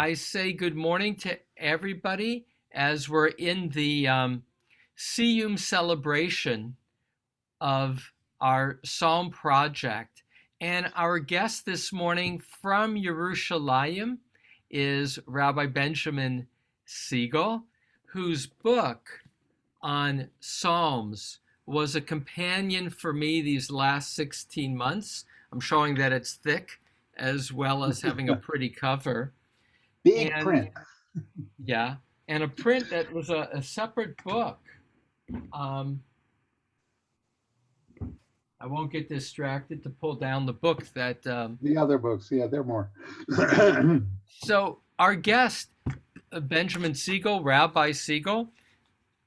I say good morning to everybody as we're in the Siyum celebration of our Psalm project. And our guest this morning from Yerushalayim is Rabbi Benjamin Siegel, whose book on Psalms was a companion for me these last 16 months. I'm showing that it's thick as well as having a pretty cover. Big And print. yeah, and a print that was a separate book. Um, I won't get distracted to pull down the book that. The other books, yeah, they're more. So our guest, Benjamin Siegel, Rabbi Siegel,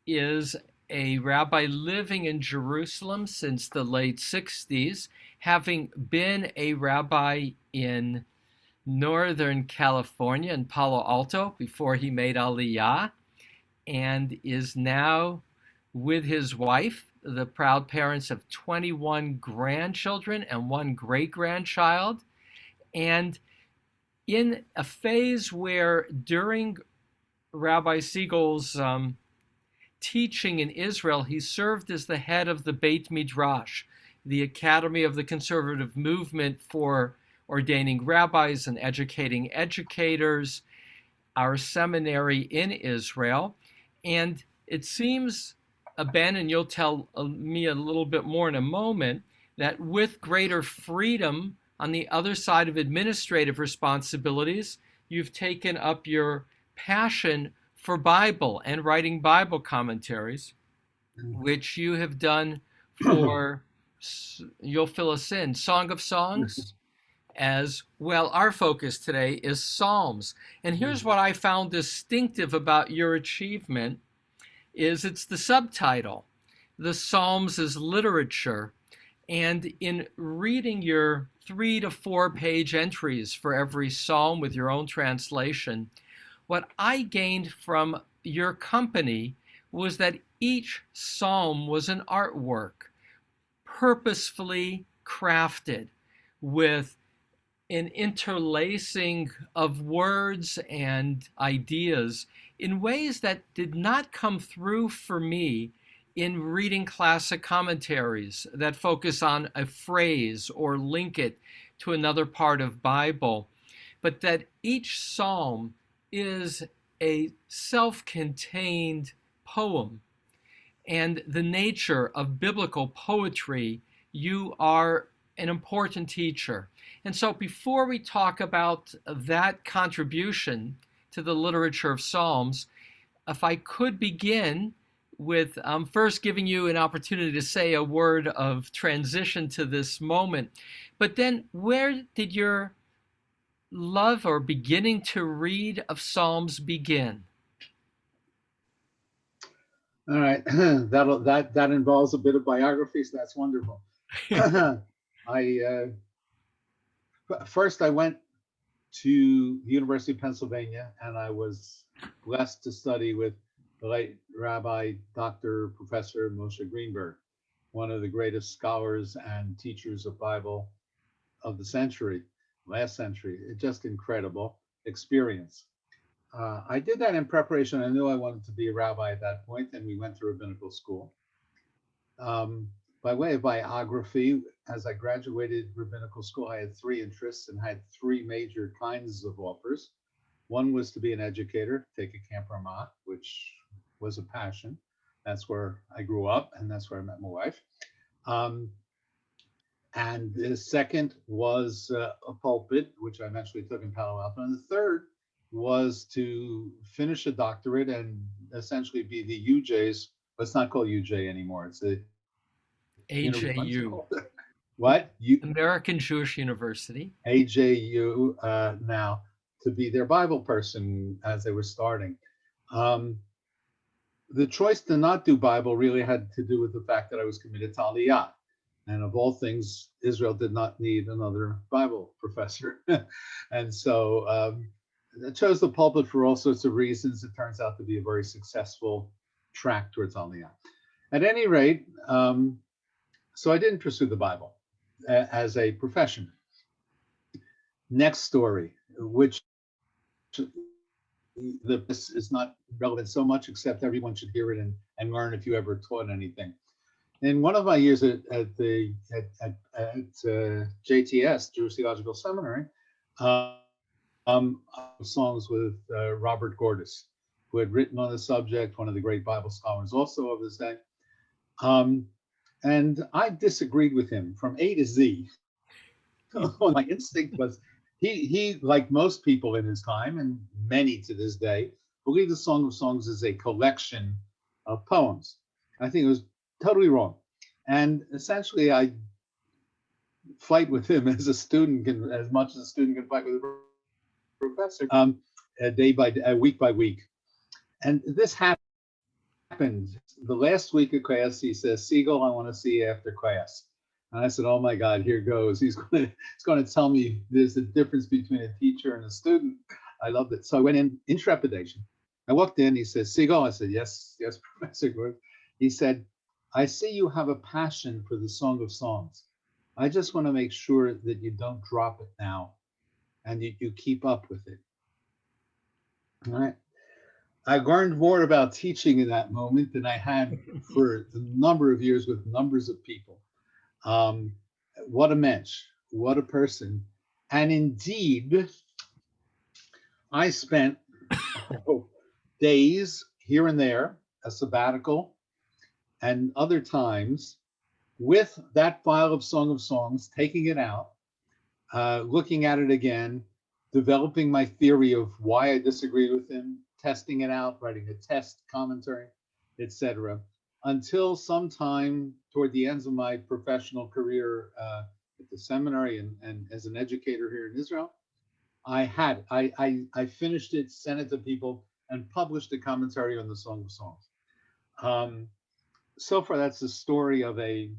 is a rabbi living in Jerusalem since the late 60s, having been a rabbi in Northern California in Palo Alto before he made Aliyah, and is now with his wife, the proud parents of 21 grandchildren and one great grandchild. And in a phase where during Rabbi Siegel's teaching in Israel, he served as the head of the Beit Midrash, the Academy of the Conservative Movement for ordaining rabbis and educating educators, our seminary in Israel. And it seems, Ben, and you'll tell me a little bit more in a moment, that with greater freedom on the other side of administrative responsibilities, you've taken up your passion for Bible and writing Bible commentaries, which you have done for, you'll fill us in, Song of Songs, as well. Our focus today is Psalms. And here's what I found distinctive about your achievement is it's the subtitle, The Psalms as Literature. And in reading your 3 to 4 page entries for every psalm with your own translation, what I gained from your company was that each psalm was an artwork, purposefully crafted with an interlacing of words and ideas in ways that did not come through for me in reading classic commentaries that focus on a phrase or link it to another part of Bible, but that each psalm is a self-contained poem. And the nature of biblical poetry, you are an important teacher. And so before we talk about that contribution to the literature of Psalms, if I could begin with first giving you an opportunity to say a word of transition to this moment, but then where did your love or beginning to read of Psalms begin? All right, that involves a bit of biography, so that's wonderful. I first I went to the University of Pennsylvania, and I was blessed to study with the late Rabbi, Dr. Professor Moshe Greenberg, one of the greatest scholars and teachers of Bible of the century, last century. Just incredible experience. I did that in preparation. I knew I wanted to be a rabbi at that point, and we went to rabbinical school. By way of biography, as I graduated rabbinical school, I had 3 interests and had 3 major kinds of offers. One was to be an educator, take a Camp Ramah, which was a passion. That's where I grew up, and that's where I met my wife. And the second was a pulpit, which I eventually took in Palo Alto. And the third was to finish a doctorate and essentially be the UJ's, but it's not called UJ anymore. It's a AJU, what? American Jewish University. AJU now, to be their Bible person as they were starting. The choice to not do Bible really had to do with the fact that I was committed to Aliyah. And of all things, Israel did not need another Bible professor. And so I chose the pulpit for all sorts of reasons. It turns out to be a very successful track towards Aliyah. At any rate, so I didn't pursue the Bible as a profession. Next story, which this is not relevant so much, except everyone should hear it and learn if you ever taught anything. In one of my years at JTS, Jewish Theological Seminary, songs with Robert Gordis, who had written on the subject, one of the great Bible scholars also of his day. And I disagreed with him from A to Z. My instinct was he, like most people in his time, and many to this day, believed the Song of Songs is a collection of poems. I think it was totally wrong. And essentially, I fight with him as a student can, as much as a student can fight with a professor, week by week. And this happened the last week of class. He says, "Siegel, I want to see you after class." And I said, "Oh my God, here goes. He's going to tell me there's a difference between a teacher and a student." I loved it. So I went in trepidation. I walked in. He says, "Siegel." I said, "Yes, yes, Professor Gordon." He said, "I see you have a passion for the Song of Songs. I just want to make sure that you don't drop it now and you keep up with it." All right. I learned more about teaching in that moment than I had for a number of years with numbers of people. What a mensch, what a person. And indeed, I spent days here and there, a sabbatical, and other times with that file of Song of Songs, taking it out, looking at it again, developing my theory of why I disagreed with him, testing it out, writing a test commentary, etc. Until sometime toward the ends of my professional career at the seminary and as an educator here in Israel, I finished it, sent it to people, and published a commentary on the Song of Songs. So far, that's the story of a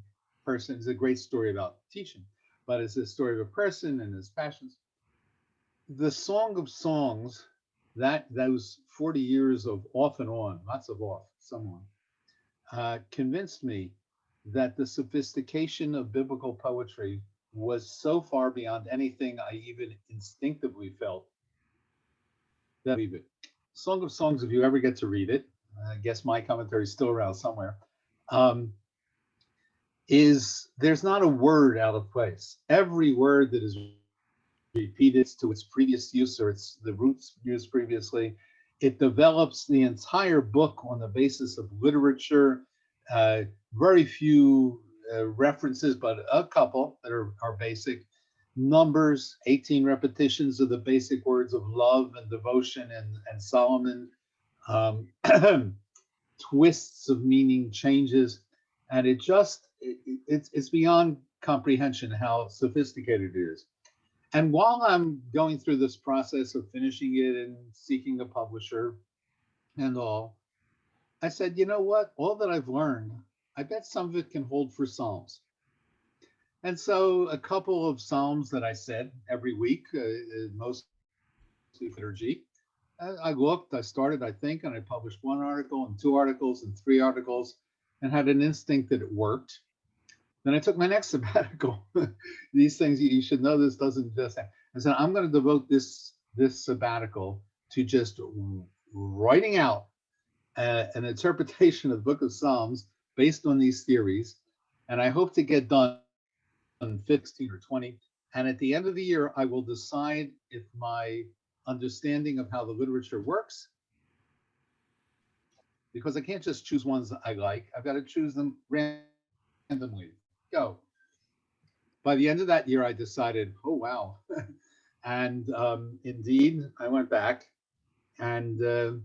person. It's a great story about teaching, but it's a story of a person and his passions. The Song of Songs, those 40 years of off and on, lots of off, some on, convinced me that the sophistication of biblical poetry was so far beyond anything I even instinctively felt that I believe it. Song of Songs, if you ever get to read it, I guess my commentary is still around somewhere, there's not a word out of place. Every word that is repeated to its previous use or it's the roots used previously. It develops the entire book on the basis of literature, very few references, but a couple that are basic. Numbers, 18 repetitions of the basic words of love and devotion and Solomon, twists of meaning, changes, and it's beyond comprehension how sophisticated it is. And while I'm going through this process of finishing it and seeking a publisher and all, I said, you know what? All that I've learned, I bet some of it can hold for Psalms. And so a couple of Psalms that I said every week, mostly liturgy. I looked, I started, I think, and I published one article and two articles and three articles and had an instinct that it worked. Then I took my next sabbatical. These things, you should know this doesn't just happen. I said, I'm going to devote this sabbatical to just writing out an interpretation of the Book of Psalms based on these theories. And I hope to get done 15 or 20. And at the end of the year, I will decide if my understanding of how the literature works, because I can't just choose ones that I like. I've got to choose them randomly. Go. By the end of that year, I decided, oh, wow. And indeed, I went back and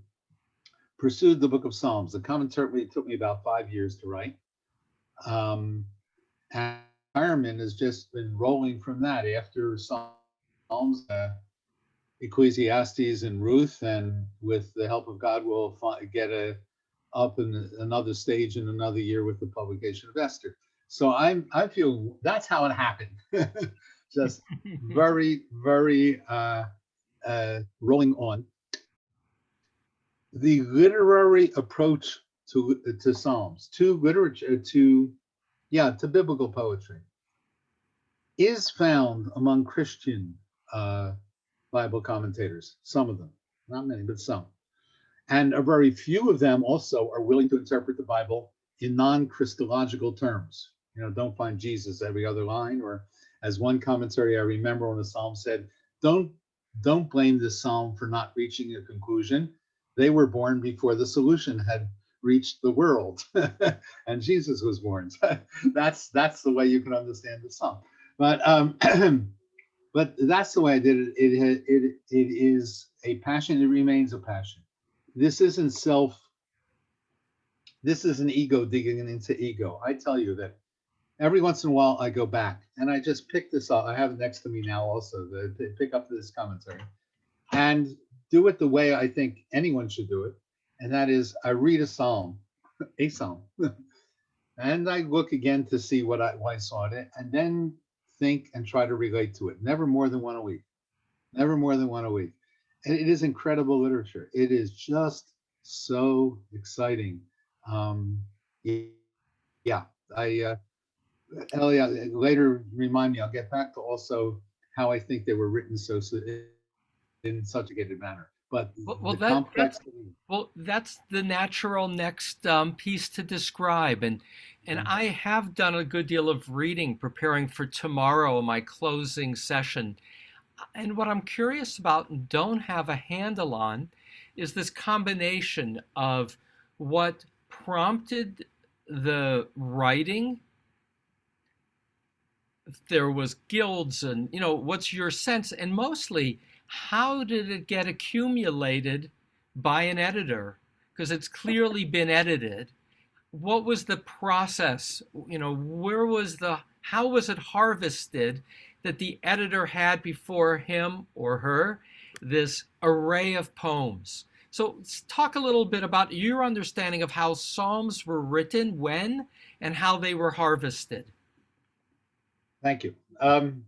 pursued the Book of Psalms. The commentary took me about 5 years to write. And Ironman has just been rolling from that after Psalms, Ecclesiastes, and Ruth. And with the help of God, we'll get up in another stage in another year with the publication of Esther. So I feel that's how it happened. Just very, very rolling on. The literary approach to Psalms, to literature, to biblical poetry, is found among Christian Bible commentators, some of them. not many, but some. And a very few of them also are willing to interpret the Bible in non-Christological terms. Don't find Jesus every other line, or as one commentary I remember when the psalm said, don't blame this psalm for not reaching a conclusion. They were born before the solution had reached the world, and Jesus was born. that's the way you can understand the psalm. But but that's the way I did it. It is a passion. It remains a passion. This isn't this isn't ego digging into ego. I tell you that every once in a while I go back and I just pick this up. I have it next to me now also to pick up this commentary and do it the way I think anyone should do it. And that is I read a psalm, and I look again to see what I saw in it, and then think and try to relate to it. Never more than one a week. Never more than one a week. And it is incredible literature. It is just so exciting. Yeah, Elia, later remind me. I'll get back to also how I think they were written in such a good manner. But Well, the complexity. that's the natural next piece to describe, and I have done a good deal of reading preparing for tomorrow, my closing session. And what I'm curious about and don't have a handle on is this combination of what prompted the writing. If there was guilds, and what's your sense, and mostly how did it get accumulated by an editor, because it's clearly been edited. What was the process? Where was how was it harvested that the editor had before him or her this array of poems? So talk a little bit about your understanding of how psalms were written, when, and how they were harvested. Thank you.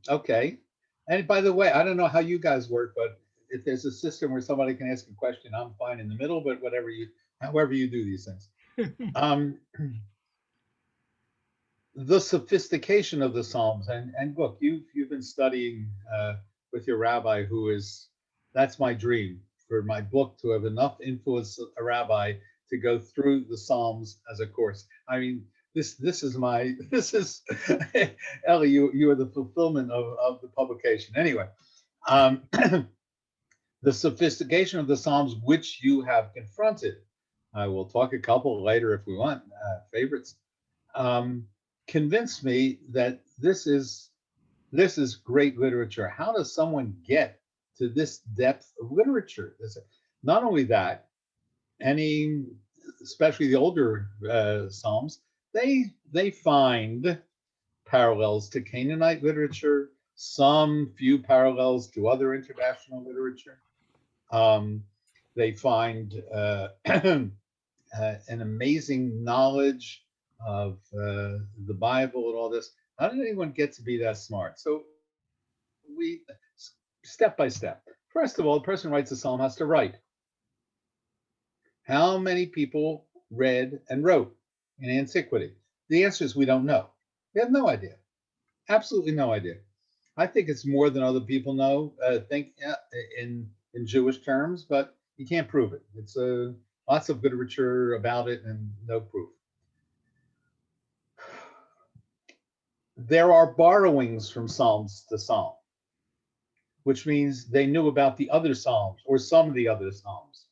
Okay. And by the way, I don't know how you guys work, but if there's a system where somebody can ask a question, I'm fine in the middle, but however you do these things. The sophistication of the Psalms, and look, you've been studying with your rabbi, that's my dream for my book, to have enough influence a rabbi to go through the Psalms as a course. I mean, this is Ellie, you are the fulfillment of the publication. Anyway, the sophistication of the Psalms, which you have confronted. I will talk a couple later if we want, favorites. Convinced me that this is great literature. How does someone get to this depth of literature? Not only that, especially the older Psalms, they find parallels to Canaanite literature, some few parallels to other international literature. They find an amazing knowledge of the Bible and all this. How did anyone get to be that smart? So we, step by step. First of all, the person who writes a psalm has to write. How many people read and wrote in antiquity? The answer is we don't know. We have no idea. Absolutely no idea. I think it's more than other people know, in Jewish terms, but you can't prove it. It's lots of literature about it and no proof. There are borrowings from Psalms to Psalm, which means they knew about the other Psalms or some of the other Psalms.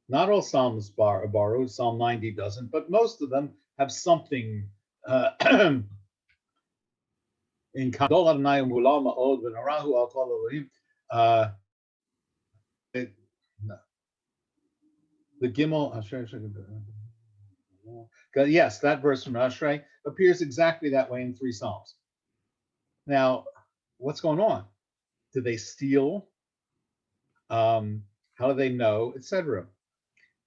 Not all Psalms are borrowed. Psalm 90 doesn't, but most of them have something in common. The Gimel, yes, that verse from Ashrei appears exactly that way in 3 Psalms. Now, what's going on? Did they steal? How do they know, etc.?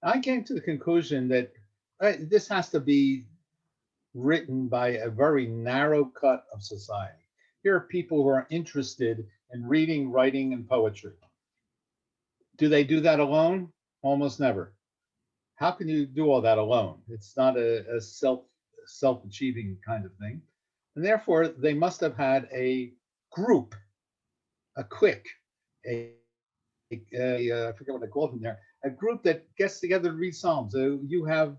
I came to the conclusion that this has to be written by a very narrow cut of society. Here are people who are interested in reading, writing, and poetry. Do they do that alone? Almost never. How can you do all that alone? It's not a self-achieving kind of thing. And therefore, they must have had a group, a clique, a I forget what I called them there, a group that gets together to read Psalms. You have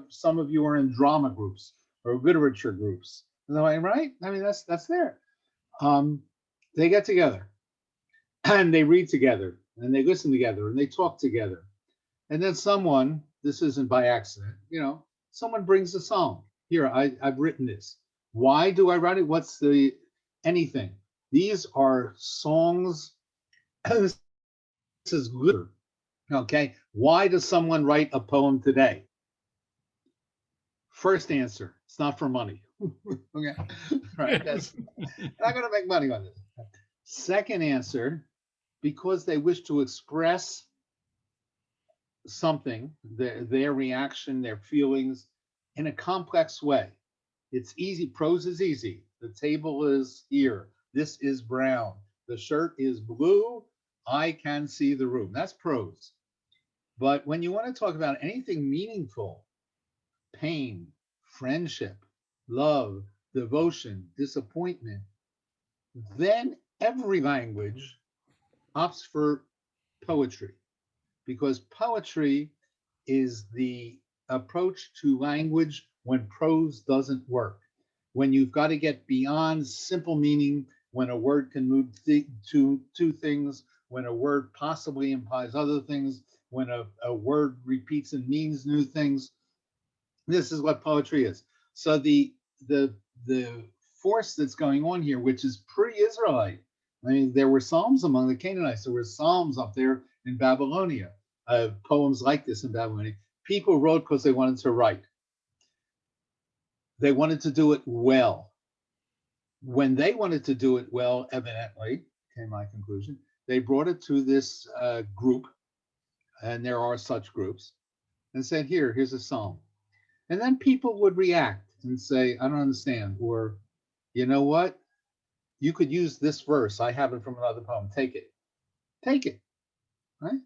some of you are in drama groups or literature groups. Am I right? I mean, that's there. Um, they get together and they read together and they listen together and they talk together. And then someone, this isn't by accident, someone brings a psalm. Here, I've written this. Why do I write it? What's the anything? These are songs. This is literature. Okay. Why does someone write a poem today? First answer, it's not for money. Okay. Right. That's not going to make money on this. Second answer, because they wish to express something, their reaction, their feelings in a complex way. It's easy. Prose is easy. The table is here. This is brown. The shirt is blue. I can see the room. That's prose. But when you want to talk about anything meaningful, pain, friendship, love, devotion, disappointment, then every language opts for poetry, because poetry is the approach to language when prose doesn't work, when you've got to get beyond simple meaning, when a word can move to two things, when a word possibly implies other things, when a word repeats and means new things. This is what poetry is. So the force that's going on here, which is pre-Israelite. I mean, there were psalms among the Canaanites. There were psalms up there in Babylonia, poems like this in Babylonia. People wrote because they wanted to write. They wanted to do it well. When they wanted to do it well, evidently, came my conclusion, they brought it to this group, and there are such groups, and said, here's a psalm. And then people would react and say, I don't understand. Or, you know what? You could use this verse. I have it from another poem. Take it. Take it. Right?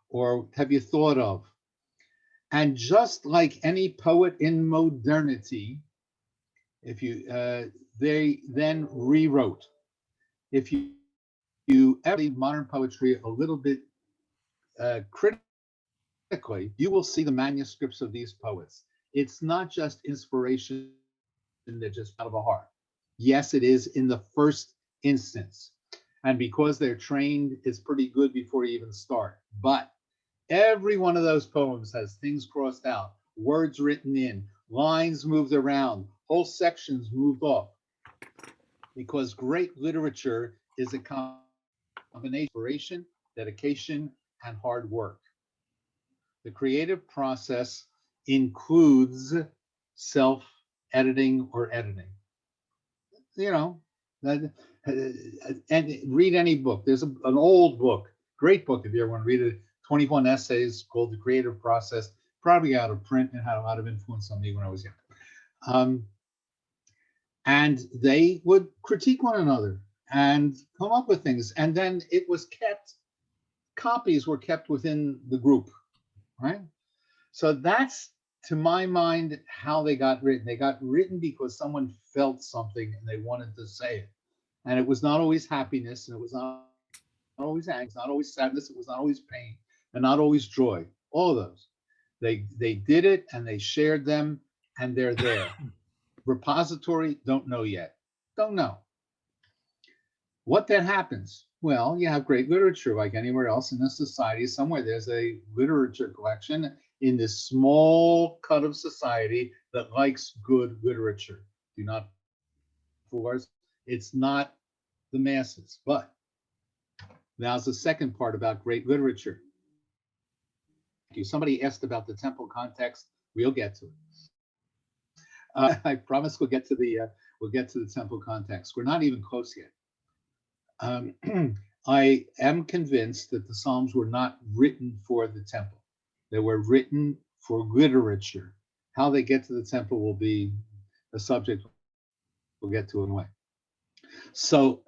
Or have you thought of? And just like any poet in modernity, if you they then rewrote. If you ever read modern poetry a little bit critically, you will see the manuscripts of these poets. It's not just inspiration that just out of a heart. Yes, it is in the first instance. And because they're trained, it's pretty good before you even start. But every one of those poems has things crossed out, words written in, lines moved around, whole sections moved off. Because great literature is a combination of inspiration, dedication, and hard work. The creative process includes self-editing or editing. And read any book. There's an old book, great book if you ever want to read it, 21 essays called The Creative Process, probably out of print and had a lot of influence on me when I was young. And they would critique one another and come up with things. And then it was kept, copies were kept within the group, right? So that's, to my mind, how they got written. They got written because someone felt something and they wanted to say it. And it was not always happiness, and it was not always angst, not always sadness, it was not always pain, and not always joy. All of those. They did it and they shared them, and they're there. Repository, don't know yet. Don't know. What then happens? Well, you have great literature like anywhere else in a society. Somewhere there's a literature collection in this small cut of society that likes good literature. Do not fool us. It's not the masses. But now's the second part about great literature. Somebody asked about the temple context. We'll get to it. I promise we'll get to the temple context. We're not even close yet. I am convinced that the Psalms were not written for the temple. They were written for literature. How they get to the temple will be a subject we'll get to in a way. So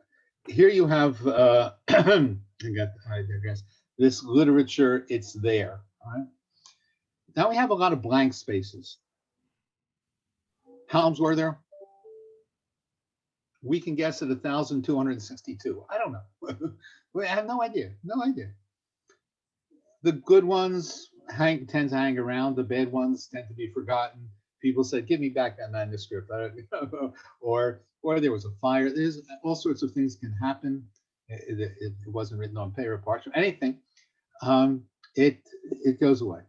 here you have, I guess, this literature, it's there. All right? Now we have a lot of blank spaces. How many were there? We can guess at 1,262. I don't know. I have no idea. No idea. The good ones tend to hang around. The bad ones tend to be forgotten. People said, "Give me back that manuscript," I don't, or there was a fire. There's all sorts of things can happen. It wasn't written on paper, parchment, anything. Um, it goes away.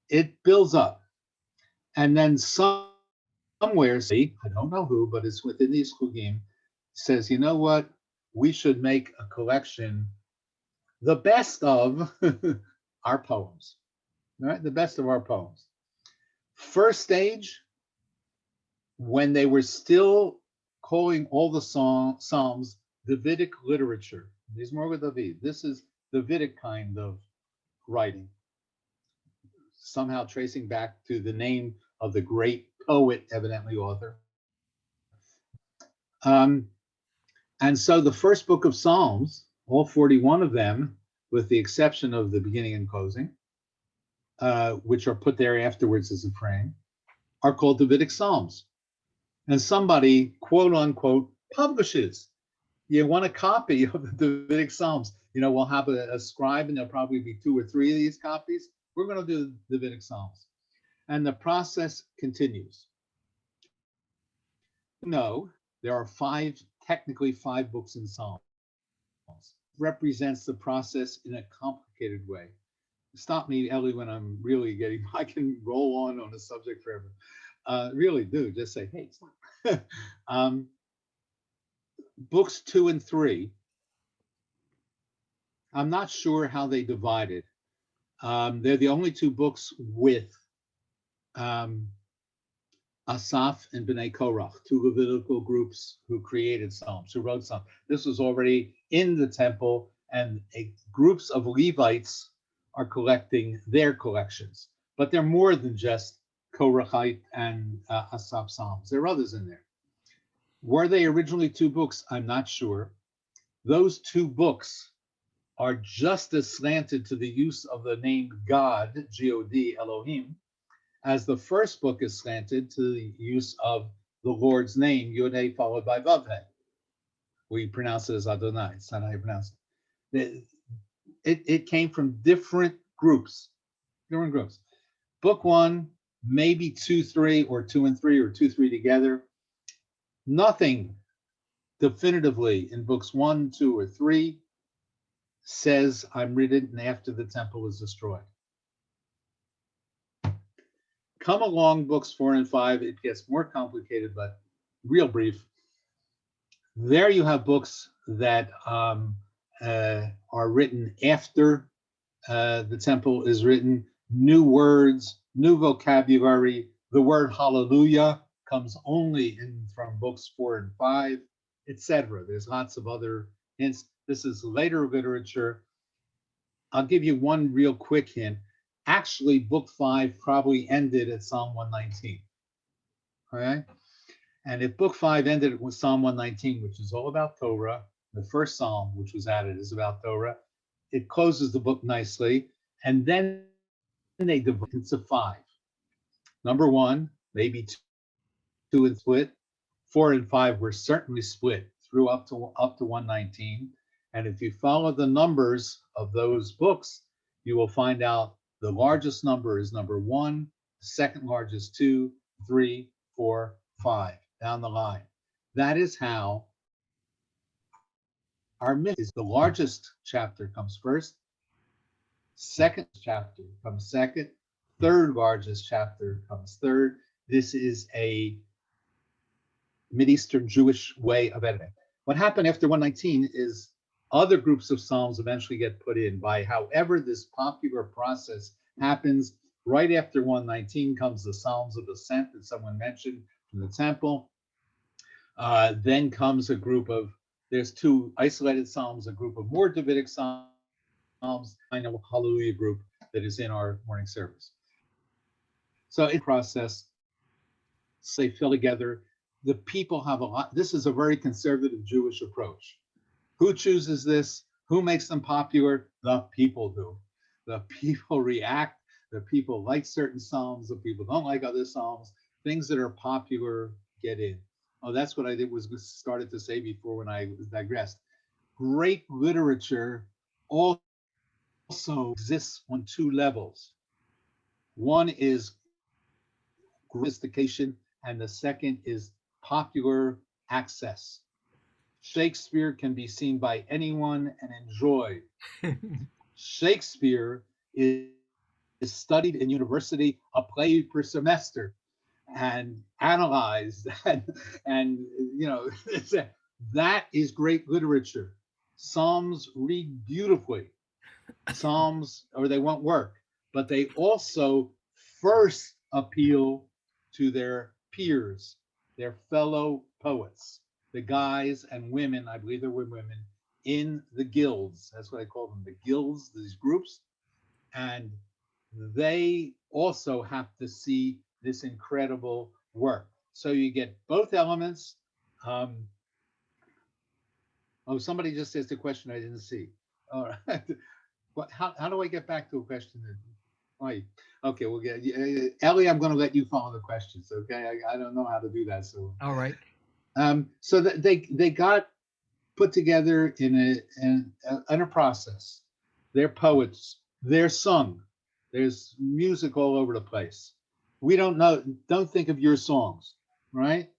It builds up, and then somewhere, see, I don't know who, but it's within these chugim, says, you know what? We should make a collection, the best of our poems, right? The best of our poems. First stage, when they were still calling all the psalms Davidic literature. Mizmor David. This is Davidic kind of writing, somehow tracing back to the name of the great poet, evidently author. Um, and so the first book of Psalms, all 41 of them, with the exception of the beginning and closing, which are put there afterwards as a frame, are called Davidic Psalms. And somebody, quote unquote, publishes. You want a copy of the Davidic Psalms? We'll have a scribe, and there'll probably be 2 or 3 of these copies. We're going to do the Davidic Psalms. And the process continues. No, there are technically five books in Psalms. Represents the process in a complicated way. Stop me, Ellie, when I'm really I can roll on a subject forever. Really do. Just say, hey, stop. Books 2 and 3, I'm not sure how they divided. They're the only 2 books with Asaph and Bnei Korach, 2 Levitical groups who created Psalms, who wrote Psalms. This was already in the temple, and groups of Levites are collecting their collections. But they're more than just Korachite and Asaph Psalms. There are others in there. Were they originally 2 books? I'm not sure. Those 2 books are just as slanted to the use of the name God, G-O-D, Elohim, as the first book is slanted to the use of the Lord's name, Yod-Heh followed by Vav-Heh. We pronounce it as Adonai. It's not how you pronounce it. It came from different groups. Book 1, maybe 2, 3, or 2 and 3, or 2, 3 together. Nothing definitively in books 1, 2, or 3 says I'm written after the temple is destroyed. Come along books 4 and 5, it gets more complicated, but real brief. There you have books that are written after the temple is written, new words, new vocabulary. The word hallelujah comes only in from books 4 and 5, etc. There's lots of other hints. This is later literature. I'll give you one real quick hint. Actually, book 5 probably ended at Psalm 119. All right? And if book 5 ended with Psalm 119, which is all about Torah, the first psalm which was added is about Torah, it closes the book nicely. And then they divide into 5. Number 1, maybe 2 and split. 4 and 5 were certainly split through up to 119. And if you follow the numbers of those books, you will find out the largest number is number 1, the second largest 2, 3, 4, 5, down the line. That is how our myth is. The largest chapter comes first, second chapter comes second, third largest chapter comes third. This is a Mideastern Jewish way of editing. What happened after 119 is other groups of Psalms eventually get put in by however this popular process happens. Right after 119 comes the Psalms of Ascent that someone mentioned from the temple. Then comes a group of, there's 2 isolated Psalms, a group of more Davidic Psalms, I know a Hallelujah group that is in our morning service. So in process, they fill together. The people have a lot. This is a very conservative Jewish approach. Who chooses this? Who makes them popular? The people do. The people react. The people like certain psalms. The people don't like other psalms. Things that are popular get in. Oh, that's what I did was started to say before when I digressed. Great literature also also exists on two levels. One is sophistication, and the second is popular access. Shakespeare can be seen by anyone and enjoyed. Shakespeare is studied in university, a play per semester, and analyzed, and you know, that is great literature. Psalms read beautifully. Psalms, or they won't work, but they also first appeal to their peers, their fellow poets, the guys and women, I believe there were women, in the guilds. That's what I call them, the guilds, these groups. And they also have to see this incredible work. So you get both elements. Um, oh, somebody just asked a question I didn't see. All right. How do I get back to a question? Right. Okay, we'll get Ellie. I'm going to let you follow the questions. Okay, I don't know how to do that. So, All right. so that they got put together in a process. They're poets. They're sung. There's music all over the place. We don't know. Don't think of your songs, right?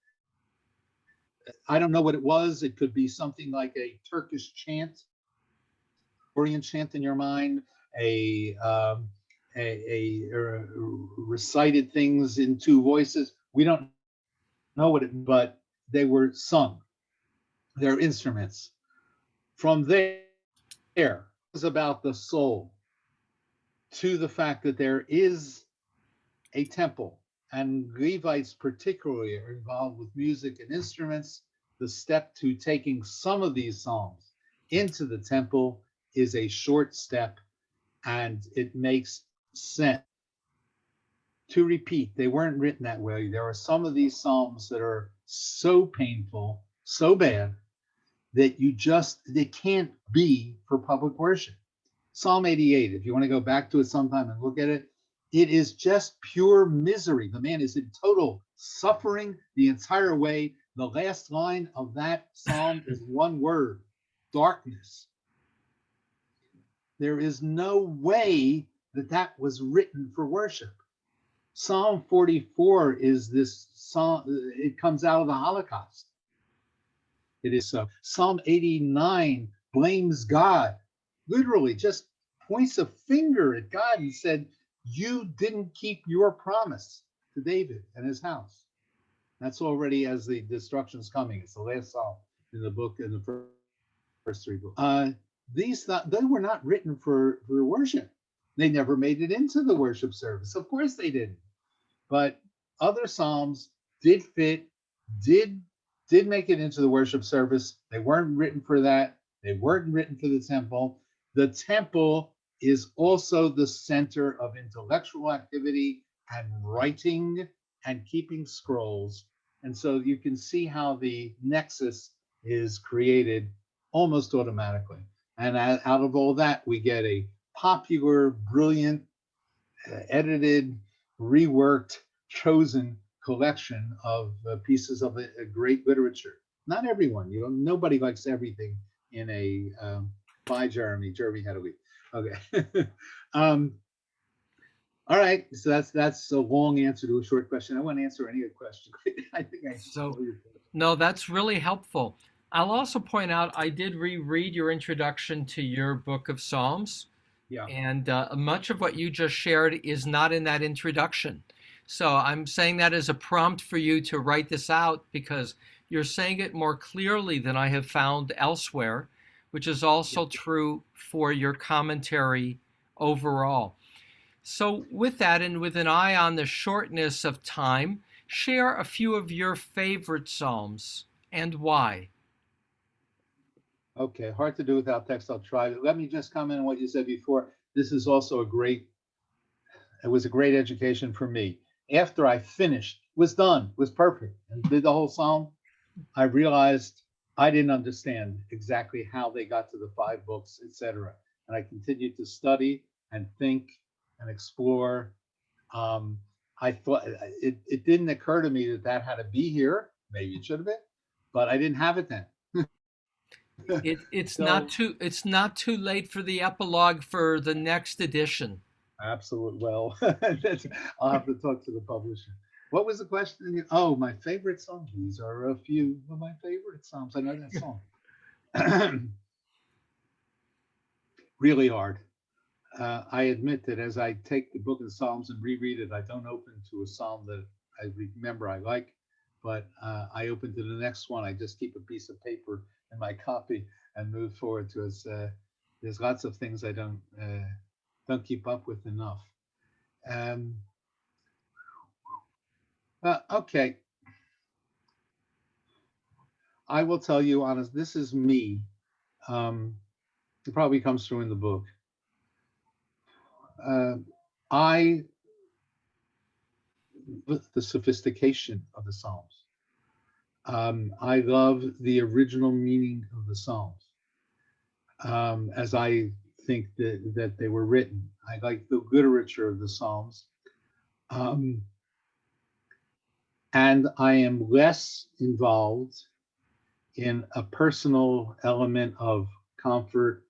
I don't know what it was. It could be something like a Turkish chant, Orient chant in your mind, a um, a recited things in two voices. We don't know what it, but they were sung. They're instruments. From there, it was about the soul to the fact that there is a temple, and Levites particularly are involved with music and instruments. The step to taking some of these psalms into the temple is a short step, and it makes sense. To repeat, they weren't written that way. There are some of these psalms that are so painful, so bad, that they can't be for public worship. Psalm 88, if you want to go back to it sometime and look at it, it is just pure misery. The man is in total suffering the entire way. The last line of that psalm is one word: darkness. There is no way that that was written for worship. Psalm 44 is this psalm, it comes out of the Holocaust. It is so. Psalm 89 blames God, literally just points a finger at God and said, "You didn't keep your promise to David and his house." That's already as the destruction's coming. It's the last psalm in the book, in the first three books. They were not written for worship. They never made it into the worship service. Of course they didn't. But other psalms did fit, did did make it into the worship service. They weren't written for that. They weren't written for the temple. The temple is also the center of intellectual activity and writing and keeping scrolls. And so you can see how the nexus is created almost automatically. And out of all that, we get a popular, brilliant, edited, reworked, chosen collection of pieces of a great literature. Not everyone, nobody likes everything in a by Jeremy. Jeremy had a week. Okay. um, all right. So that's a long answer to a short question. I won't answer any of the questions. I think I answered So, all your questions. no, that's really helpful. I'll also point out I did reread your introduction to your book of Psalms, Yeah. and much of what you just shared is not in that introduction. So I'm saying that as a prompt for you to write this out because you're saying it more clearly than I have found elsewhere, which is Yeah. also true for your commentary overall. So, with that, and with an eye on the shortness of time, share a few of your favorite Psalms and why. Okay. Hard to do without text. I'll try. Let me just comment on what you said before. This is also it was a great education for me. After I finished, was done, was perfect, and did the whole psalm, I realized I didn't understand exactly how they got to the five books, etc. And I continued to study and think and explore. Um, I thought it didn't occur to me that that had to be here. Maybe it should have been, but I didn't have it then. It's So not too late for the epilogue for the next edition. absolute. Well, I'll have to talk to the publisher. What was the question? Oh, my favorite songs. These are a few of my favorite songs. I know that song. Really hard. I admit that as I take the book of the Psalms and reread it, I don't open to a psalm that I remember I like, but I open to the next one. I just keep a piece of paper in my copy and move forward to it. There's lots of things I don't keep up with enough. Um, okay, I will tell you honest. This is me. Um, it probably comes through in the book. Uh, I the sophistication of the Psalms. I love the original meaning of the Psalms, as I think that they were written. I like the literature of the Psalms. Um, and I am less involved in a personal element of comfort.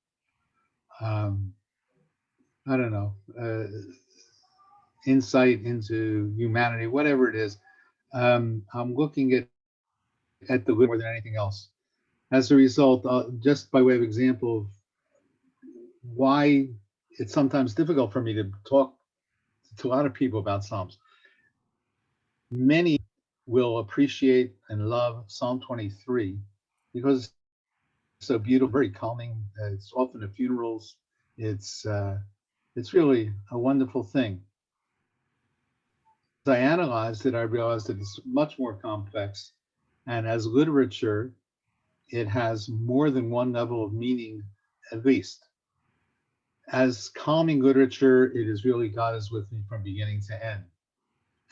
Um, I don't know, insight into humanity, whatever it is. I'm looking at the good more than anything else. As a result, just by way of example of why it's sometimes difficult for me to talk to a lot of people about Psalms. Many will appreciate and love Psalm 23 because it's so beautiful, very calming. It's often at funerals. It's uh, it's really a wonderful thing. As I analyzed it, I realized that it's much more complex, and as literature, it has more than one level of meaning, at least. As calming literature, it is really God is with me from beginning to end.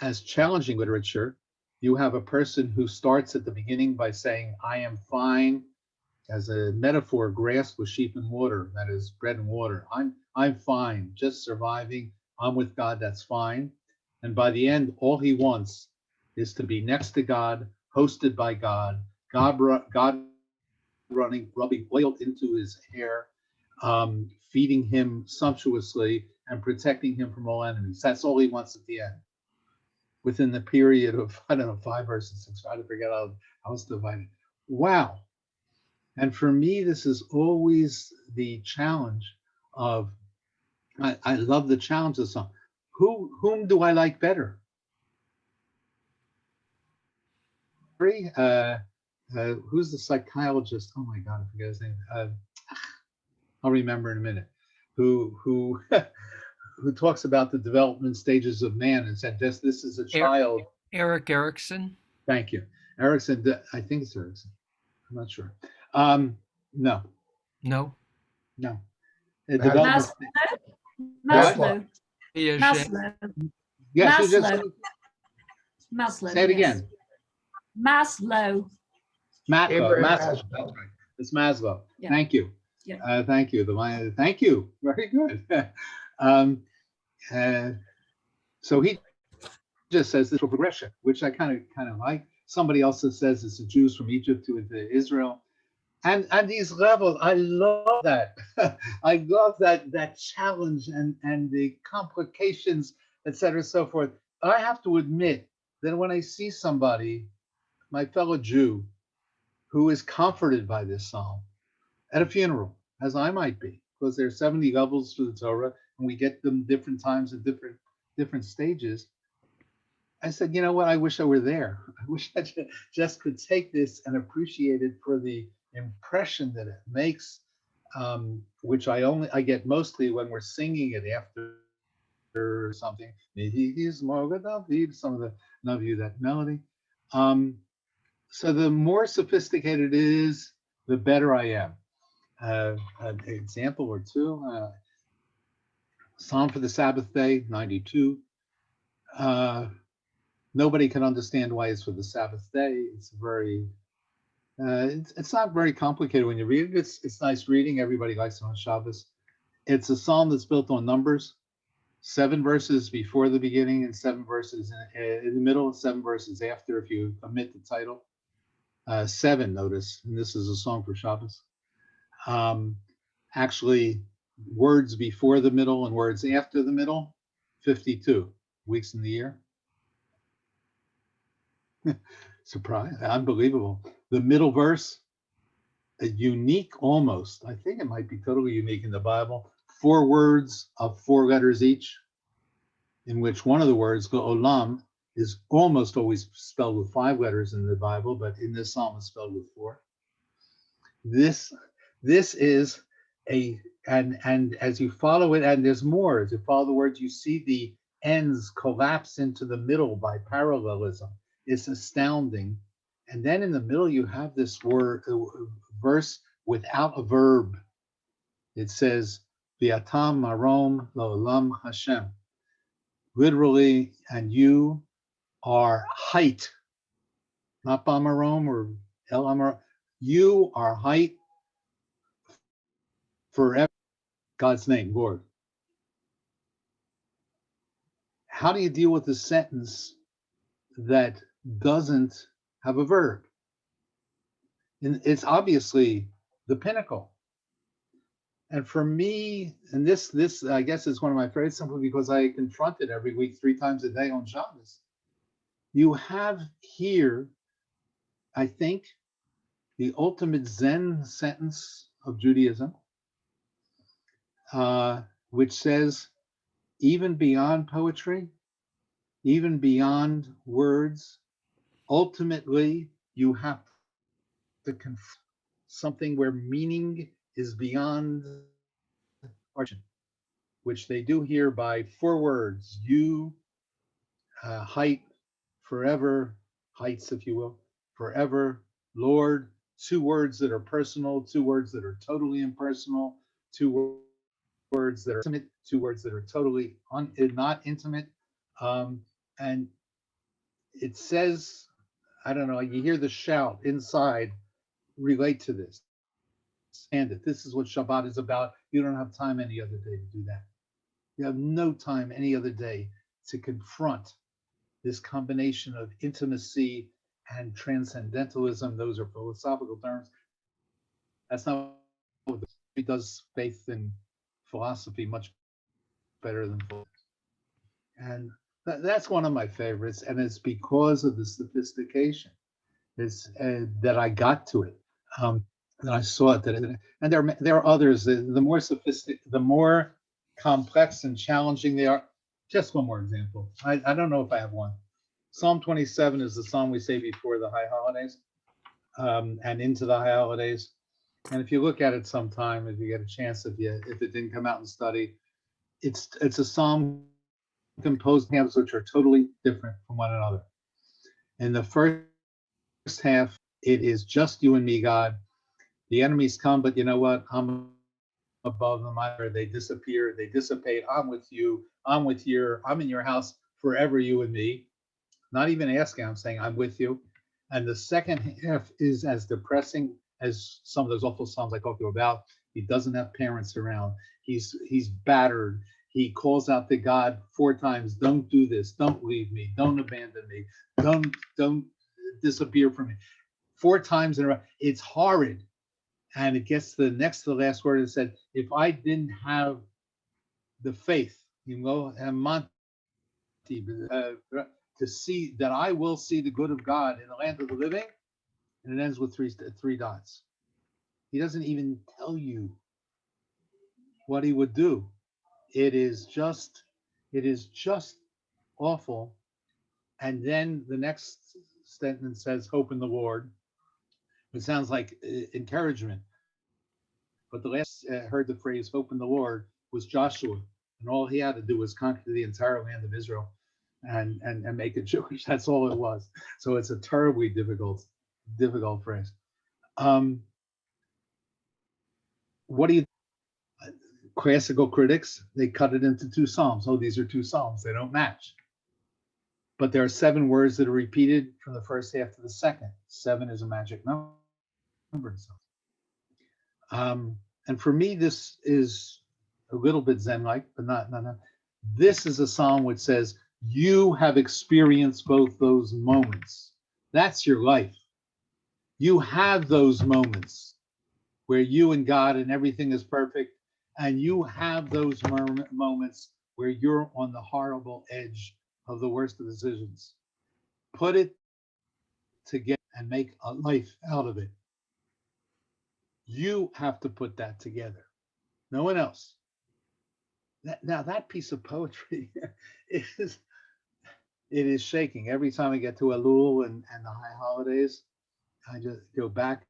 As challenging literature, you have a person who starts at the beginning by saying, I am fine, as a metaphor, grass with sheep and water, that is bread and water. I'm fine, just surviving. I'm with God, that's fine. And by the end, all he wants is to be next to God, hosted by God, God running, rubbing oil into his hair, feeding him sumptuously, and protecting him from all enemies. That's all he wants at the end. Within the period of, I don't know, 5 verses, 6, I forget how it's divided. Wow. And for me, this is always the challenge of, I love the challenge of song. Whom do I like better? Uh, who's the psychologist? Oh my God, I forget his name. I'll remember in a minute. Who who talks about the development stages of man and said this is a Er- child. Eric Erickson. Thank you, Erickson. I think it's Erickson. I'm not sure. Um, no, No. no. Maslow. Development. What? Maslow. Piaget. Maslow. Yes, you just Maslow. Maslow. say it yes. again. Maslow. Maslow. Abraham Maslow. Maslow. That's right. It's Maslow. Yeah. Thank you. Yeah. Thank you. Thank you. Very good. um, uh, so he just says this for progression, which I kind of like. Somebody else says it's the Jews from Egypt to Israel, and these levels. I love that. I love that challenge and the complications, etc. So forth. I have to admit that when I see somebody, my fellow Jew, who is comforted by this psalm at a funeral, as I might be, because there are 70 levels to the Torah, and we get them different times at different stages. I said, you know what? I wish I were there. I wish I just could take this and appreciate it for the impression that it makes, which I get mostly when we're singing it after something. He's more good some of the Navi, that melody. So the more sophisticated it is, the better I am. An example or two. Psalm for the Sabbath day, 92. Nobody can understand why it's for the Sabbath day. It's not very complicated when you read it. It's nice reading. Everybody likes it on Shabbos. It's a psalm that's built on numbers, 7 verses before the beginning and 7 verses in the middle, and 7 verses after if you omit the title. 7, notice, and this is a song for Shabbos. Um, actually, words before the middle and words after the middle, 52 weeks in the year. Surprise, unbelievable. The middle verse, a unique almost, I think it might be totally unique in the Bible, 4 words of 4 letters each, in which one of the words, olam, is almost always spelled with 5 letters in the Bible, but in this psalm it's spelled with 4. This is and as you follow it, and there's more, as you follow the words, you see the ends collapse into the middle by parallelism. It's astounding. And then in the middle, you have this verse without a verb. It says, V'atam marom la'olam Hashem. Literally, and you are height, not bamarom or el amar. You are height forever. God's name, Lord. How do you deal with a sentence that doesn't have a verb? And it's obviously the pinnacle. And for me, and this I guess is one of my favorites, simply because I confront it every week, 3 times a day on Shabbos. You have here, I think, the ultimate Zen sentence of Judaism, which says, even beyond poetry, even beyond words, ultimately you have to confront something where meaning is beyond origin, which they do here by 4 words: you, height, forever, heights, if you will, forever, Lord. 2 words that are personal, 2 words that are totally impersonal, 2 words that are intimate, 2 words that are totally not intimate. And it says, I don't know, you hear the shout inside, relate to this. And it. This is what Shabbat is about. You don't have time any other day to do that. You have no time any other day to confront this combination of intimacy and transcendentalism. Those are philosophical terms. That's not what he does. Faith and philosophy much better than philosophy. And that's one of my favorites, and it's because of the sophistication that I got to it. That I saw it. And there are others. The more sophisticated, the more complex and challenging they are. Just one more example. I don't know if I have one. Psalm 27 is the psalm we say before the high holidays, and into the high holidays. And if you look at it sometime, if you get a chance, if it didn't come out and study, it's a psalm composed halves which are totally different from one another. In the first half, it is just you and me, God. The enemies come, but you know what? I'm above them. They disappear. They dissipate. I'm with you. I'm in your house forever, you and me. Not even asking, I'm saying I'm with you. And the second half is as depressing as some of those awful psalms I talked to you about. He doesn't have parents around. He's battered. He calls out to God 4 times, don't do this, don't leave me, don't abandon me, don't disappear from me. 4 times in a row. It's horrid. And it gets to the last word. It said, if I didn't have the faith, and Monty, to see that I will see the good of God in the land of the living, and it ends with 3 dots. He doesn't even tell you what he would do. It is just awful. And then the next sentence says, hope in the Lord. It sounds like encouragement. But the last heard the phrase hope in the Lord was Joshua. And all he had to do was conquer the entire land of Israel and make it Jewish. That's all it was. So it's a terribly difficult phrase. What do you classical critics, they cut it into 2 psalms. Oh, these are 2 psalms. They don't match. But there are 7 words that are repeated from the first half to the second. 7 is a magic number. And for me, this is a little bit Zen-like, but not. This is a psalm which says, you have experienced both those moments. That's your life. You have those moments. where you and God and everything is perfect, and you have those moments where you're on the horrible edge of the worst of decisions. Put it together and make a life out of it. You have to put that together. No one else. Now that piece of poetry is it is shaking. Every time I get to Elul and the high holidays, I just go back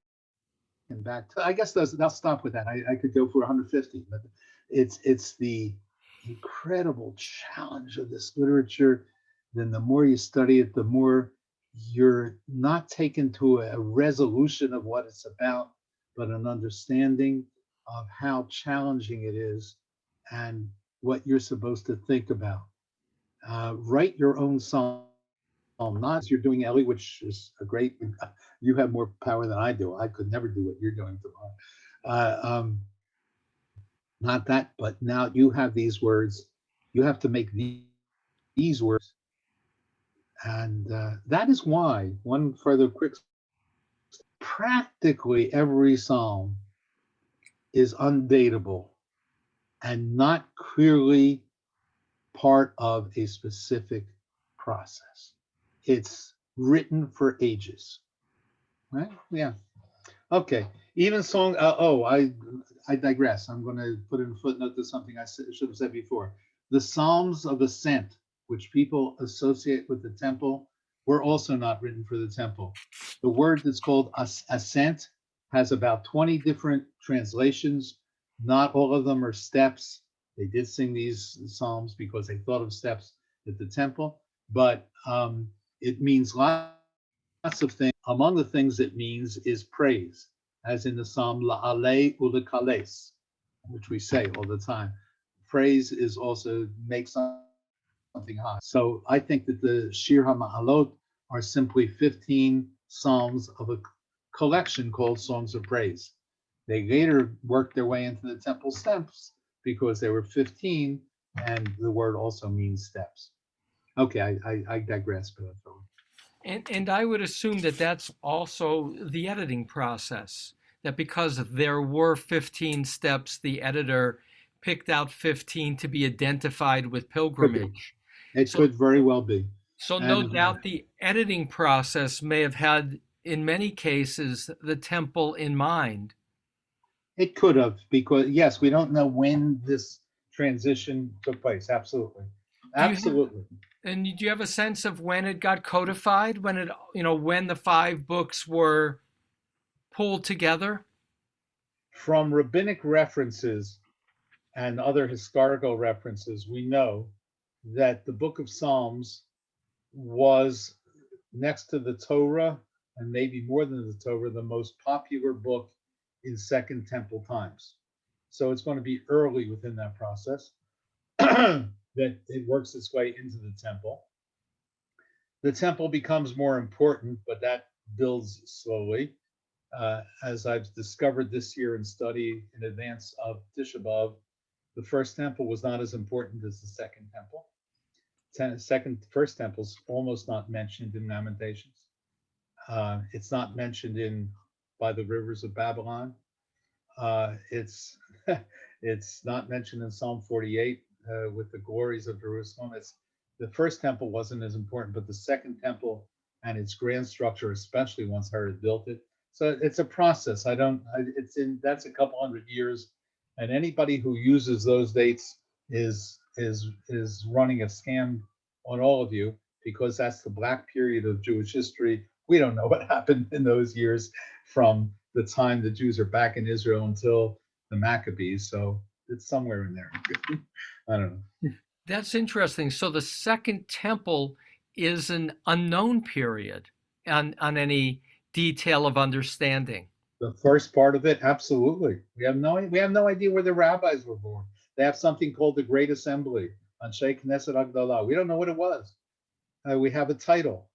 and back to. I guess they'll stop with that. I could go for 150, but it's the incredible challenge of this literature. Then the more you study it, the more you're not taken to a resolution of what it's about, but an understanding of how challenging it is and what you're supposed to think about. Write your own psalm, not you're doing Ellie, which is a great. You have more power than I do. I could never do what you're doing tomorrow. Not that, but now you have these words. You have to make these words, and that is why. One further quick. Practically every psalm is undateable and not clearly part of a specific process. It's written for ages, right? Yeah. Okay. Even song. I digress. I'm going to put in a footnote to something I should have said before. The Psalms of Ascent, which people associate with the temple, were also not written for the temple. The word that's called ascent has about 20 different translations. Not all of them are steps. They did sing these psalms because they thought of steps at the temple, but it means lots of things. Among the things it means is praise, as in the psalm La'ale Ulekales, which we say all the time. Praise is also make something high. So I think that the Shir HaMa'alot are simply 15 psalms of a collection called Songs of Praise. They later worked their way into the temple steps because there were 15, and the word also means steps. Okay, I digress. And I would assume that that's also the editing process, that because there were 15 steps, the editor picked out 15 to be identified with pilgrimage. It could very well be. So no doubt the editing process may have had, in many cases, the temple in mind. It could have, because yes, we don't know when this transition took place. Absolutely. Absolutely. And do you have a sense of when it got codified, when it, when the 5 books were pulled together? From rabbinic references and other historical references, we know that the book of Psalms was, next to the Torah, and maybe more than the Torah, the most popular book in Second Temple times. So it's going to be early within that process that it works its way into the temple. The temple becomes more important, but that builds slowly. As I've discovered this year in study in advance of Tisha B'Av, the first temple was not as important as the second temple. First temple's almost not mentioned in Lamentations. It's not mentioned in By the Rivers of Babylon. It's it's not mentioned in Psalm 48 with the glories of Jerusalem. The first temple wasn't as important, but the second temple and its grand structure, especially once Herod built it. So it's a process. That's a couple hundred years, and anybody who uses those dates is running a scam on all of you, because that's the black period of Jewish history. We don't know what happened in those years from the time the Jews are back in Israel until the Maccabees. So it's somewhere in there. I don't know. That's interesting. So the second temple is an unknown period on any detail of understanding. The first part of it, absolutely. We have no idea where the rabbis were born. They have something called the Great Assembly on Sheikh Knesset Agdallah. We don't know what it was. We have a title.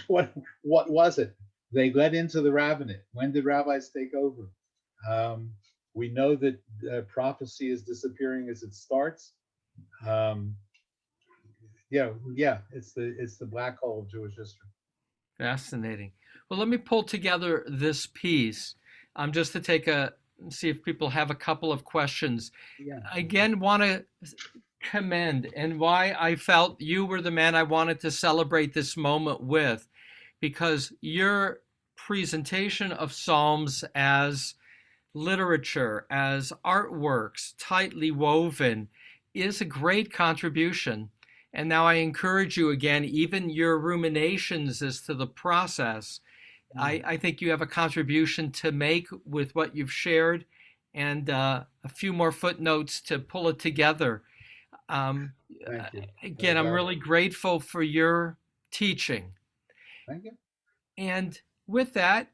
What was it? They led into the rabbinate. When did rabbis take over? We know that prophecy is disappearing as it starts. It's the black hole of Jewish history. Fascinating. Well, let me pull together this piece just to take a see if people have a couple of questions. Yeah. Again, want to commend and why I felt you were the man I wanted to celebrate this moment with, because your presentation of Psalms as literature, as artworks, tightly woven, is a great contribution. And now I encourage you again, even your ruminations as to the process, I think you have a contribution to make with what you've shared and a few more footnotes to pull it together. Um, Thank you. Again, I'm really grateful for your teaching. Thank you. And with that,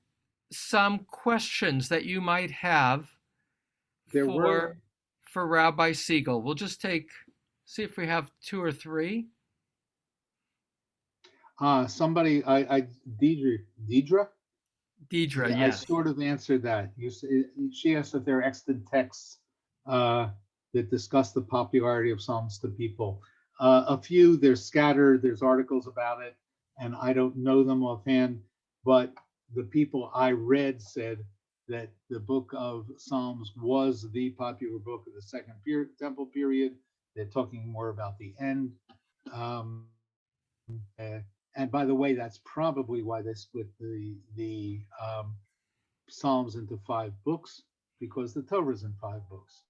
some questions that you might have There for were for Rabbi Siegel. We'll just see if we have two or three. somebody, Deidre, Deidre, I yes. sort of answered that. She asked if there are extant texts uh, that discuss the popularity of Psalms to people. A few, they're scattered, there's articles about it, and I don't know them offhand, but the people I read said that the book of Psalms was the popular book of the Second Temple period. They're talking more about the end. Um, uh, and by the way, that's probably why they split the Psalms into 5 books, because the Torah is in 5 books.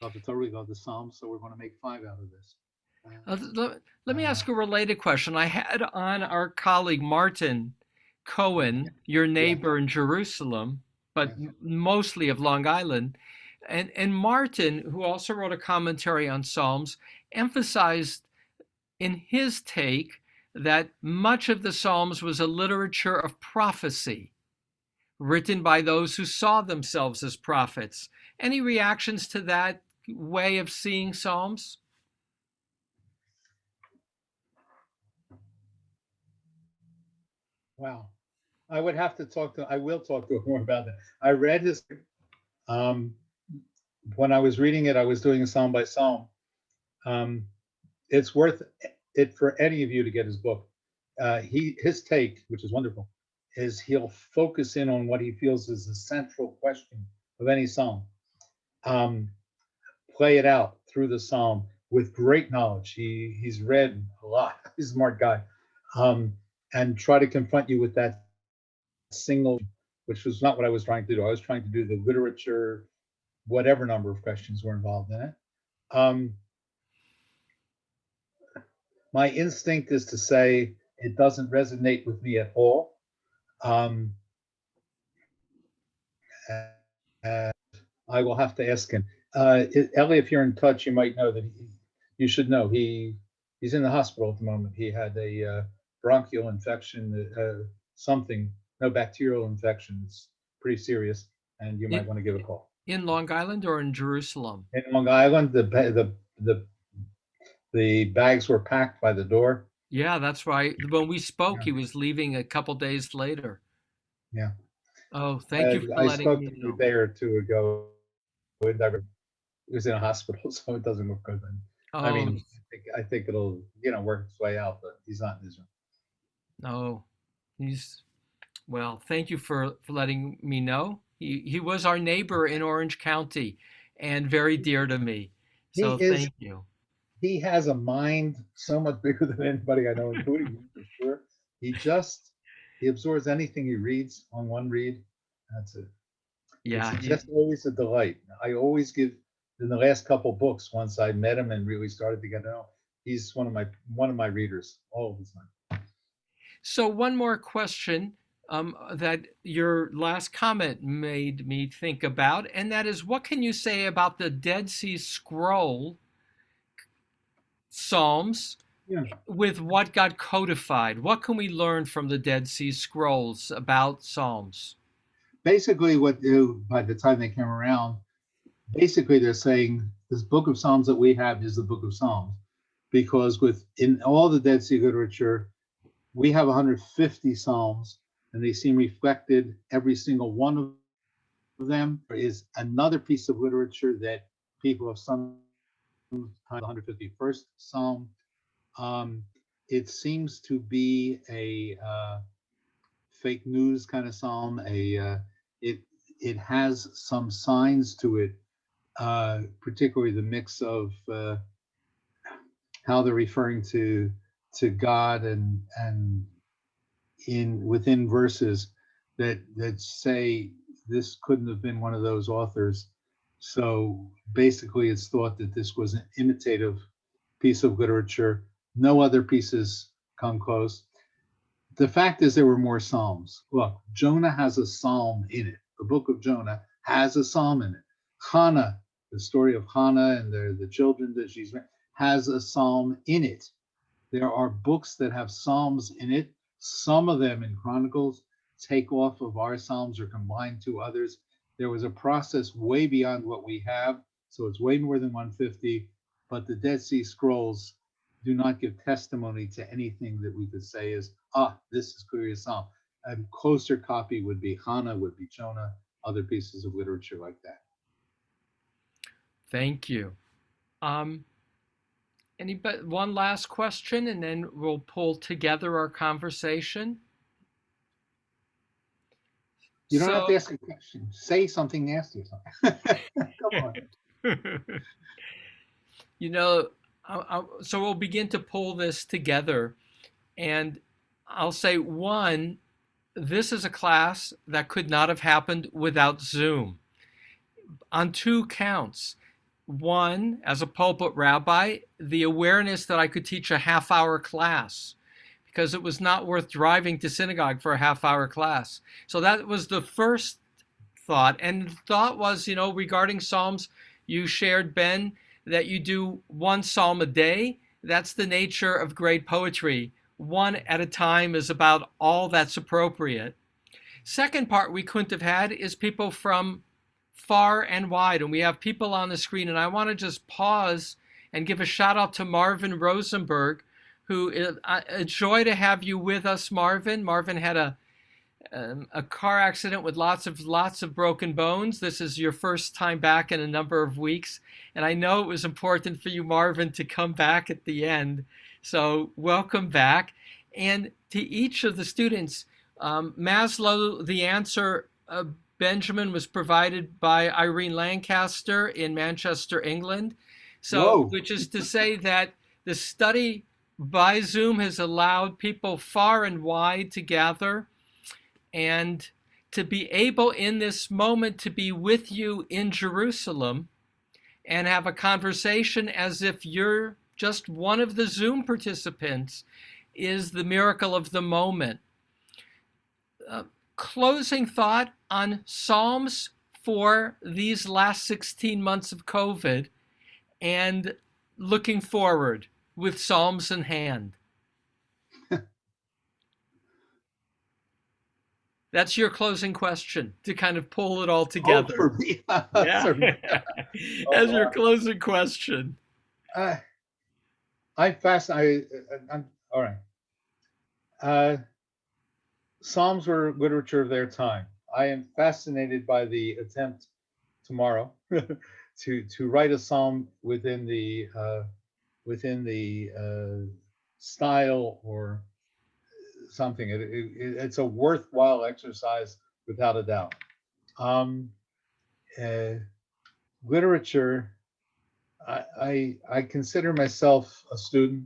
Got the Torah, got the Psalms, so we're going to make 5 out of this. Let me ask a related question. I had on our colleague Martin Cohen, your neighbor in Jerusalem, but mostly of Long Island. And Martin, who also wrote a commentary on Psalms, emphasized in his take that much of the Psalms was a literature of prophecy, written by those who saw themselves as prophets. Any reactions to that way of seeing Psalms? Wow. I would have to I will talk to him more about that. I read his, um, when I was reading it, I was doing a psalm by psalm. It's worth it for any of you to get his book. His take, which is wonderful, is he'll focus in on what he feels is the central question of any psalm. Play it out through the psalm with great knowledge. He's read a lot. He's a smart guy, and try to confront you with that single, which was not what I was trying to do. I was trying to do the literature, whatever number of questions were involved in it. My instinct is to say it doesn't resonate with me at all. Um, and I will have to ask him. Ellie, if you're in touch, you might know that you should know he's in the hospital at the moment. He had a bronchial infection, something, no, bacterial infection. It's pretty serious, and you might want to give a call. In Long Island or in Jerusalem? In Long Island, the bags were packed by the door. Yeah, that's right. When we spoke, he was leaving a couple days later. Yeah. Oh, thank you for I letting spoke me to him know. a day or two ago. He was in a hospital, so it doesn't look good. I Oh, mean, I think it'll work its way out, but he's not in Israel. no, well, thank you for letting me know. He was our neighbor in Orange County and very dear to me. So thank you. He has a mind so much bigger than anybody I know, including you, for sure. He absorbs anything he reads on one read. That's it. Yeah, It's just always a delight. I always give, in the last couple books, once I met him and really started to get to know him, he's one of my readers all the time. So one more question that your last comment made me think about, and that is, what can you say about the Dead Sea Scroll Psalms Yeah. with what got codified? What can we learn from the Dead Sea Scrolls about Psalms? Basically, by the time they came around, basically they're saying this book of Psalms that we have is the book of Psalms, because in all the Dead Sea literature, we have 150 Psalms, and they seem reflected every single one of them. There is another piece of literature that people have sometimes the 151st Psalm. It seems to be a fake news kind of psalm. It it has some signs to it, particularly the mix of how they're referring to God and within verses that say this couldn't have been one of those authors. So basically, it's thought that this was an imitative piece of literature. No other pieces come close. The fact is, there were more psalms. Look, Jonah has a psalm in it. The book of Jonah has a psalm in it. Hannah, the story of Hannah and the children that she's has a psalm in it. There are books that have psalms in it. Some of them in Chronicles take off of our psalms or combine to others. There was a process way beyond what we have, so it's way more than 150. But the Dead Sea Scrolls do not give testimony to anything that we could say is, this is clearly a psalm. A closer copy would be Hannah, would be Jonah, other pieces of literature like that. Thank you. One last question, and then we'll pull together our conversation. You don't have to ask a question. Say something nasty or something. Come on. So we'll begin to pull this together. And I'll say, one, this is a class that could not have happened without Zoom on two counts. One, as a pulpit rabbi, the awareness that I could teach a half-hour class because it was not worth driving to synagogue for a half-hour class. So that was the first thought. And the thought was, regarding Psalms, you shared, Ben, that you do one psalm a day. That's the nature of great poetry. One at a time is about all that's appropriate. Second part we couldn't have had is people from far and wide. And we have people on the screen. And I want to just pause and give a shout out to Marvin Rosenberg, who is a joy to have you with us, Marvin. Marvin had a car accident with lots of broken bones. This is your first time back in a number of weeks. And I know it was important for you, Marvin, to come back at the end. So welcome back. And to each of the students, Maslow, the answer, Benjamin, was provided by Irene Lancaster in Manchester, England. So, which is to say that the study by Zoom has allowed people far and wide to gather and to be able in this moment to be with you in Jerusalem and have a conversation as if you're just one of the Zoom participants is the miracle of the moment. Closing thought on Psalms for these last 16 months of COVID and looking forward with Psalms in hand. That's your closing question to kind of pull it all together. For me. Yeah. As your closing question. I'm all right. Psalms were literature of their time. I am fascinated by the attempt tomorrow to write a psalm within the style or something. It's a worthwhile exercise without a doubt. Literature. I consider myself a student.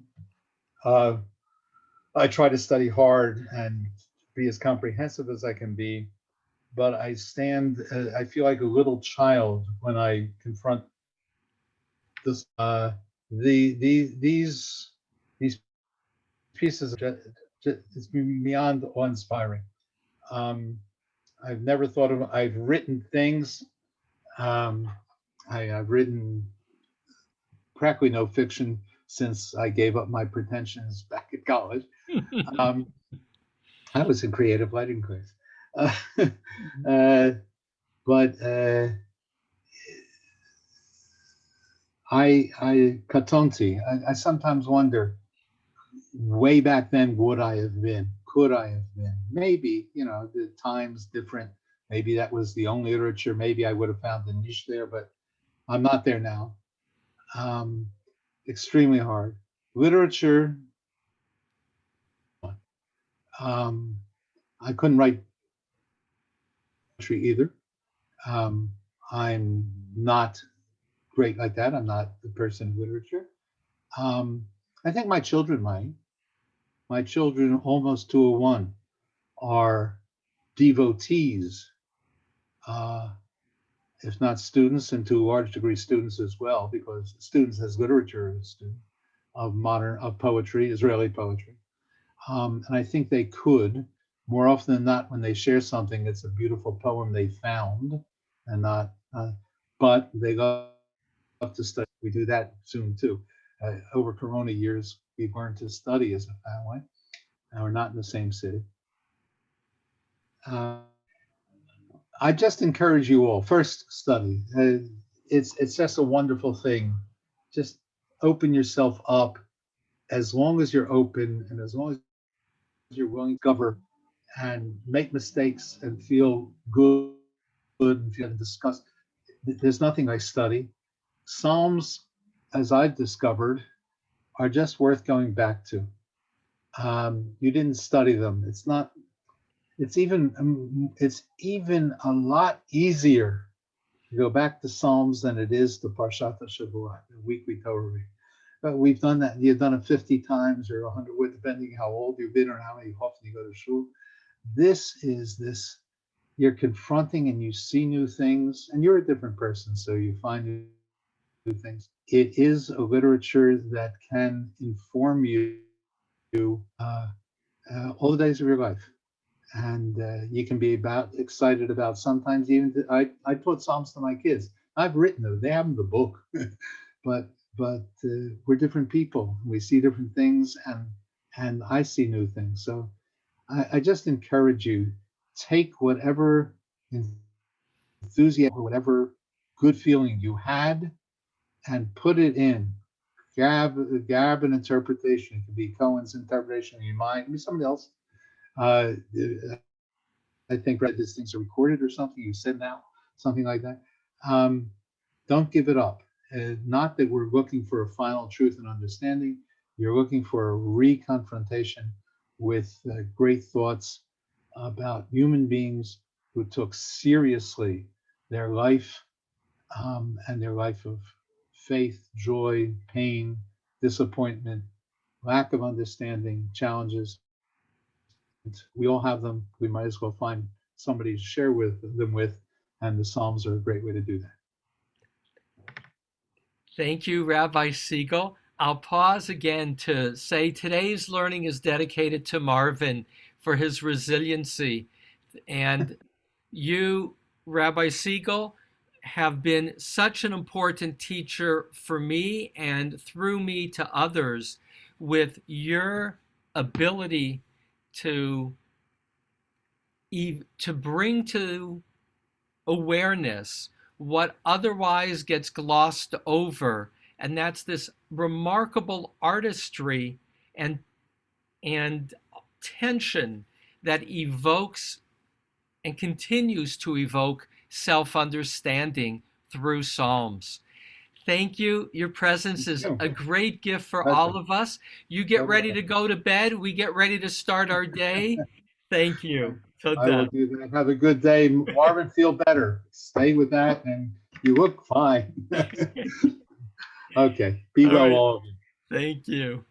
I try to study hard and be as comprehensive as I can be, but I feel like a little child when I confront this. These pieces, it's beyond awe-inspiring. I've never thought of. I've written things. I've written practically no fiction since I gave up my pretensions back at college. I was in creative writing class. But katonti. I sometimes wonder, way back then, would I have been? Could I have been? Maybe, the time's different. Maybe that was the only literature. Maybe I would have found the niche there, but I'm not there now. Extremely hard. Literature. I couldn't write poetry either. I'm not great like that. I'm not the person of literature. Um, I think my children might. My children, almost 201, are devotees, uh, if not students, and to a large degree students as well, because students as literature as student of poetry, Israeli poetry. And I think they could, more often than not, when they share something, it's a beautiful poem they found, and not. But they love to study. We do that soon too. Over Corona years, we've learned to study as a family, and we're not in the same city. Uh, I just encourage you all. First, study. It's just a wonderful thing. Just open yourself up. As long as you're open, and as long as you're willing to discover and make mistakes and feel good and feel discuss. There's nothing I study. Psalms, as I've discovered, are just worth going back to. You didn't study them. It's not. It's even a lot easier to go back to Psalms than it is to Parshat Shavua, the weekly Torah reading. But we've done that. You've done it 50 times or 100, depending how old you've been or how many often you go to shul. This. You're confronting and you see new things, and you're a different person, so you find new things. It is a literature that can inform you all the days of your life, and you can be excited about. Sometimes even I taught Psalms to my kids. I've written them; they haven't the book, but we're different people. We see different things, and I see new things. So I just encourage you, take whatever enthusiasm or whatever good feeling you had and put it in. Grab an interpretation. It could be Cohen's interpretation in your mind. It could be somebody else. Uh, I think these things are recorded or something. You said now something like that. Um, don't give it up. Not that we're looking for a final truth and understanding. You're looking for a reconfrontation with great thoughts about human beings who took seriously their life and their life of faith, joy, pain, disappointment, lack of understanding, challenges. We all have them. We might as well find somebody to share them with, and the Psalms are a great way to do that. Thank you, Rabbi Siegel. I'll pause again to say today's learning is dedicated to Marvin for his resiliency. And you, Rabbi Siegel, have been such an important teacher for me and through me to others with your ability to bring to awareness what otherwise gets glossed over, and that's this remarkable artistry and tension that evokes and continues to evoke self-understanding through Psalms. Thank you. Your presence is a great gift for all of us. You get ready to go to bed. We get ready to start our day. Thank you. I will do that. Have a good day. Marvin, feel better. Stay with that, and you look fine. Okay. Be well, all of you. Thank you.